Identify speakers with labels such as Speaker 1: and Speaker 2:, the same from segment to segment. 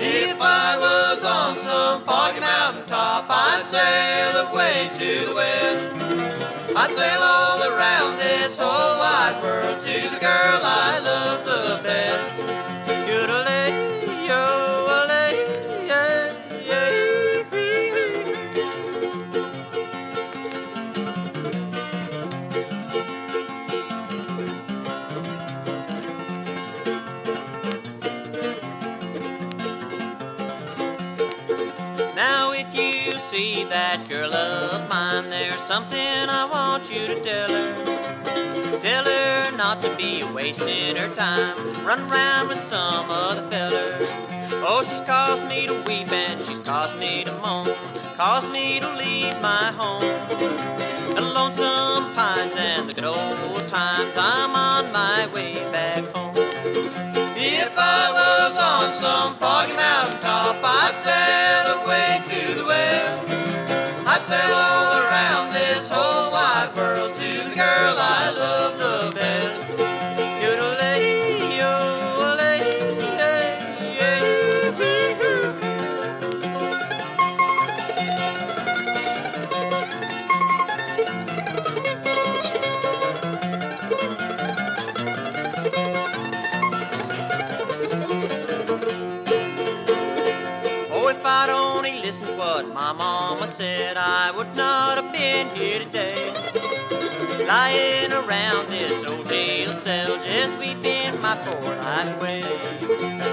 Speaker 1: If I was on some foggy mountain top, I'd sail away to the west. I'd sail all around this whole wide world to the girl I love the best. Now if you see that girl of mine, there's something I want you to tell her. Tell her not to be wasting her time, run around with some other feller. Oh, she's caused me to weep and she's caused me to moan, caused me to leave my home. The lonesome pines and the good old times, I'm on my way back home. If I was on some foggy mountain top, I'd sail away to the west. I'd sail all around this whole wide world to the girl I love the best. I'd only listened to what my mama said, I would not have been here today, lying around this old jail cell, just weeping my poor life away.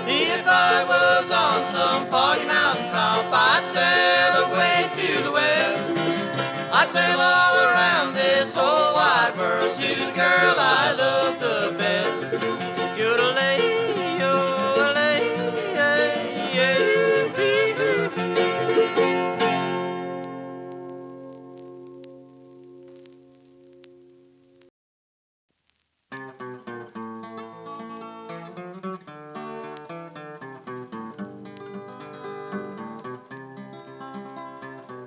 Speaker 1: If I was on some foggy mountain top, I'd sail away to the west. I'd sail all around this whole wide world to the girl I love the best.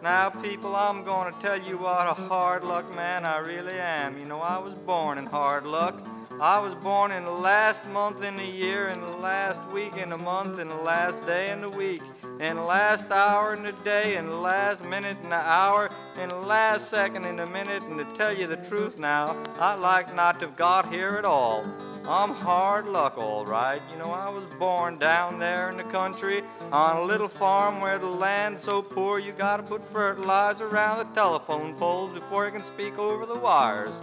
Speaker 2: Now, people, I'm going to tell you what a hard luck man I really am. You know, I was born in hard luck. I was born in the last month in the year, in the last week in the month, in the last day in the week, in the last hour in the day, in the last minute in the hour, in the last second in the minute. And to tell you the truth now, I'd like not to have got here at all. I'm hard luck, all right. You know, I was born down there in the country on a little farm where the land's so poor you gotta put fertilizer around the telephone poles before you can speak over the wires.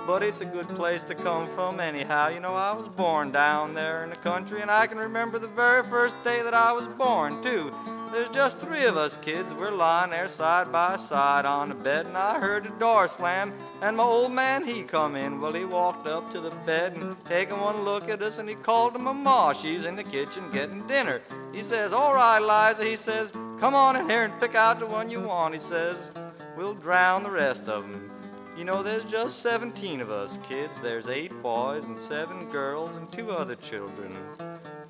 Speaker 2: But it's a good place to come from anyhow. You know, I was born down there in the country, and I can remember the very first day that I was born, too. There's just 3 of us kids. We're lying there side by side on the bed, and I heard the door slam, and my old man, he come in. Well, he walked up to the bed and taking one look at us, and he called to my ma. She's in the kitchen getting dinner. He says, "All right, Liza," he says, "come on in here and pick out the one you want," he says. "We'll drown the rest of them." You know, there's just 17 of us kids. There's 8 boys and 7 girls and 2 other children.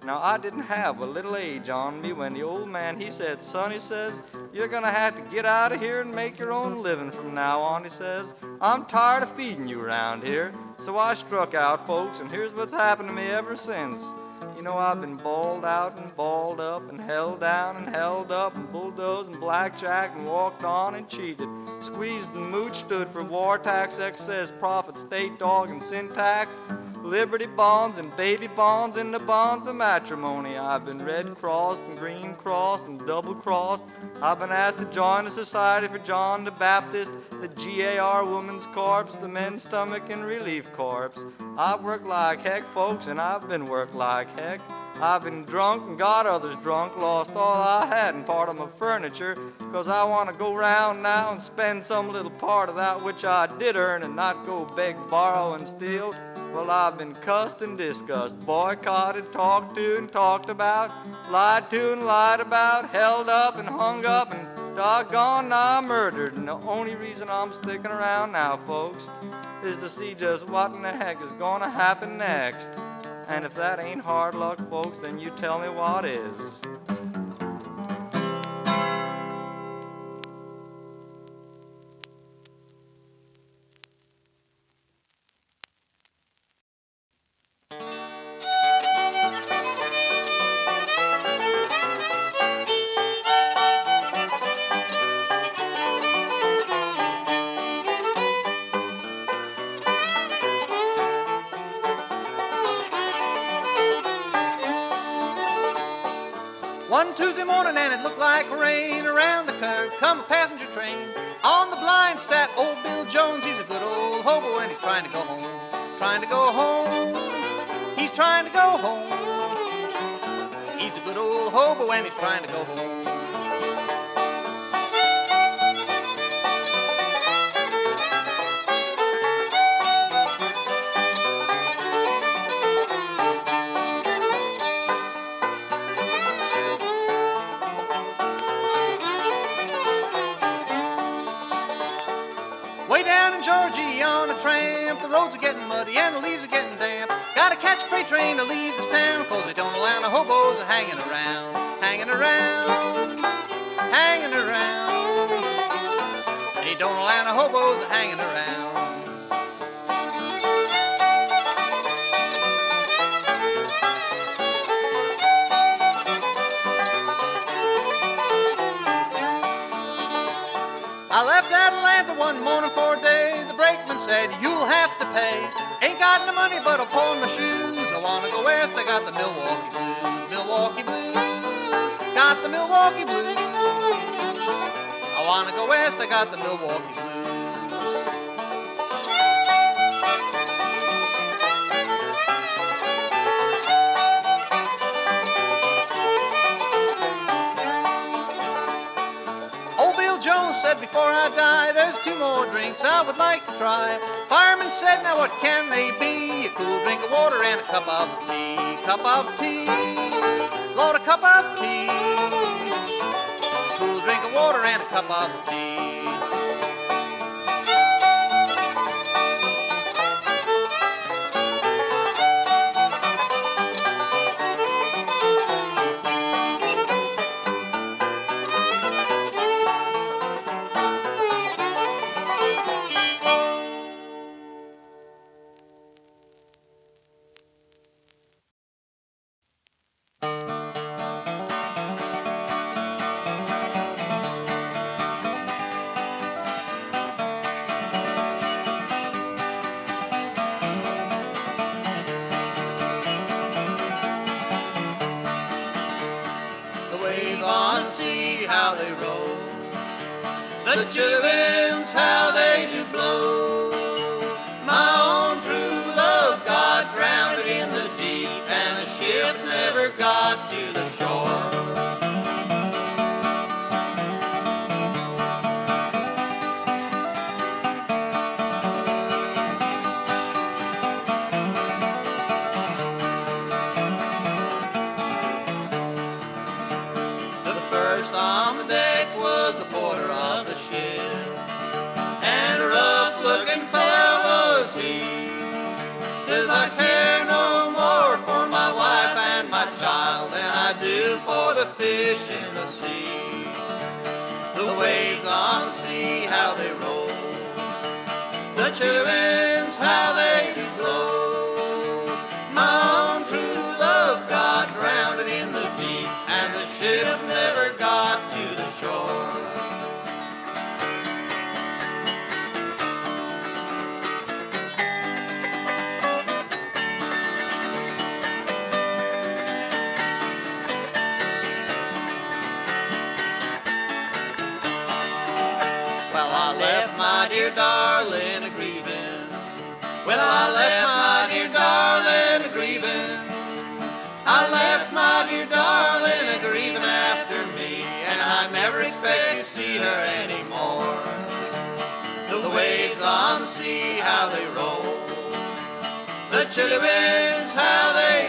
Speaker 2: Now, I didn't have a little age on me when the old man, he said, "Son," he says, "you're gonna have to get out of here and make your own living from now on," he says. "I'm tired of feeding you around here." So I struck out, folks, and here's what's happened to me ever since. You know, I've been balled out and balled up and held down and held up and bulldozed and blackjacked and walked on and cheated. Squeezed and mooch stood for war tax, excess, profit, state dog, and sin tax. Liberty bonds and baby bonds and the bonds of matrimony. I've been red crossed and green crossed and double crossed. I've been asked to join the Society for John the Baptist, the GAR Women's Corps, the Men's Stomach and Relief Corps. I've worked like heck, folks, and I've been worked like heck. I've been drunk and got others drunk, lost all I had and part of my furniture, 'cause I want to go round now and spend some little part of that which I did earn and not go beg, borrow, and steal. Well, I've been cussed and discussed, boycotted, talked to and talked about, lied to and lied about, held up and hung up, and doggone now murdered. And the only reason I'm sticking around now, folks, is to see just what in the heck is gonna happen next. And if that ain't hard luck, folks, then you tell me what is.
Speaker 3: One Tuesday morning and it looked like rain. Around the curve come a passenger train. On the blind sat old Bill Jones. He's a good old hobo and he's trying to go home. Trying to go home. He's trying to go home. He's a good old hobo and he's trying to go home. Way down in Georgia on a tramp, the roads are getting muddy and the leaves are getting damp. Gotta catch a freight train to leave this town, 'cause they don't allow no hobos hanging around, hanging around, hanging around. They don't allow no hobos hanging around. I left Atlanta one morning for a day. The brakeman said, you'll have to pay. Ain't got no money, but I'll pull on my shoes. I wanna go west, I got the Milwaukee Blues. Milwaukee Blues, got the Milwaukee Blues. I wanna go west, I got the Milwaukee Blues. Jones said, before I die, there's 2 more drinks I would like to try. Fireman said, now what can they be? A cool drink of water and a cup of tea. Cup of tea, Lord, a cup of tea. Cool drink of water and a cup of tea.
Speaker 1: The chilly winds, how they do blow. My own true love got drowned in the deep, and the ship never got to the shore. The first on the deck was the porter of the ship, and a rough-looking fellow was he. Says, I care no more for my wife and my child than I do for the fish in the sea. The waves on the sea, how they roll. The chilly winds, how they do blow. My own true love got drowned in the deep, and the ship never got to the shore. Well, I left my dear darling a-grieving. Well, I left my dear darling a-grieving. I left my dear darling a-grieving after me, and I never expect to see her anymore. The waves on the sea, how they roll. The chilly winds, how they